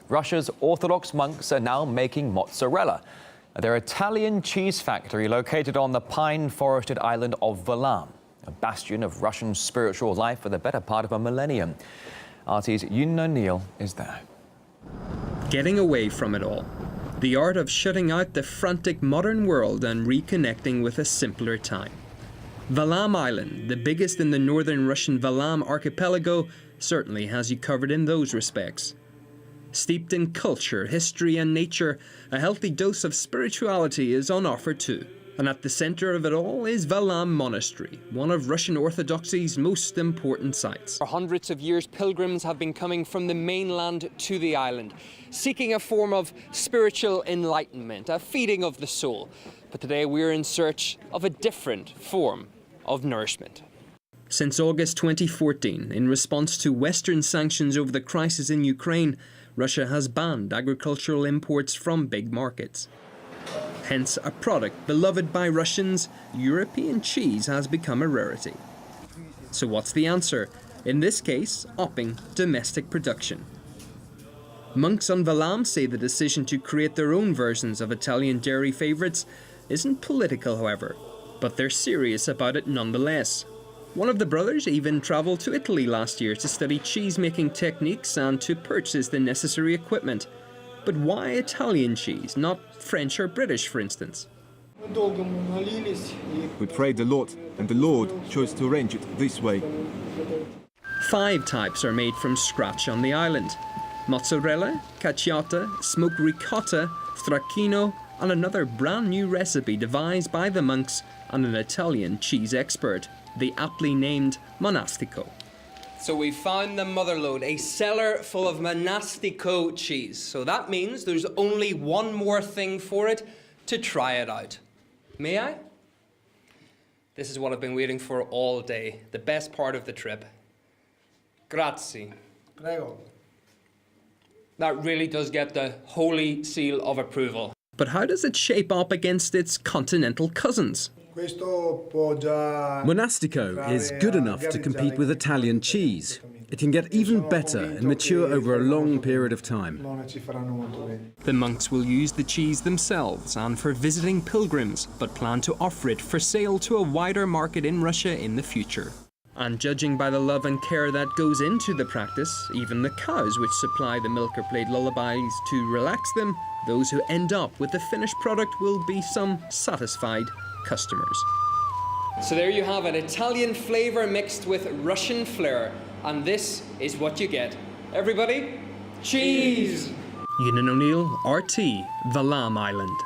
Russia's Orthodox monks are now making mozzarella. Their Italian cheese factory located on the pine-forested island of Valam, a bastion of Russian spiritual life for the better part of a millennium. RT's Yun O'Neill is there. Getting away from it all. The art of shutting out the frantic modern world and reconnecting with a simpler time. Valam Island, the biggest in the northern Russian Valam archipelago, certainly has you covered in those respects. Steeped in culture, history and nature, a healthy dose of spirituality is on offer too. And at the centre of it all is Valam Monastery, one of Russian Orthodoxy's most important sites. For hundreds of years, pilgrims have been coming from the mainland to the island, seeking a form of spiritual enlightenment, a feeding of the soul. But today we're in search of a different form of nourishment. Since August 2014, in response to Western sanctions over the crisis in Ukraine, Russia has banned agricultural imports from big markets. Hence, a product beloved by Russians, European cheese has become a rarity. So what's the answer? In this case, upping domestic production. Monks on Valam say the decision to create their own versions of Italian dairy favourites isn't political, however, but they're serious about it nonetheless. One of the brothers even travelled to Italy last year to study cheese-making techniques and to purchase the necessary equipment. But why Italian cheese, not French or British, for instance? We prayed a lot, and the Lord chose to arrange it this way. 5 types are made from scratch on the island. Mozzarella, cacciata, smoked ricotta, stracchino, and another brand new recipe devised by the monks and an Italian cheese expert, the aptly named Monastico. So we found the motherlode, a cellar full of Monastico cheese. So that means there's only one more thing for it to try it out. May I? This is what I've been waiting for all day, the best part of the trip. Grazie. Prego. That really does get the holy seal of approval. But how does it shape up against its continental cousins? Monastico is good enough to compete with Italian cheese. It can get even better and mature over a long period of time. The monks will use the cheese themselves and for visiting pilgrims, but plan to offer it for sale to a wider market in Russia in the future. And judging by the love and care that goes into the practice, even the cows which supply the milk are played lullabies to relax them, those who end up with the finished product will be some satisfied customers. So there you have it, Italian flavour mixed with Russian flair. And this is what you get. Everybody, cheese! Yun O'Neill, RT, Valam Island.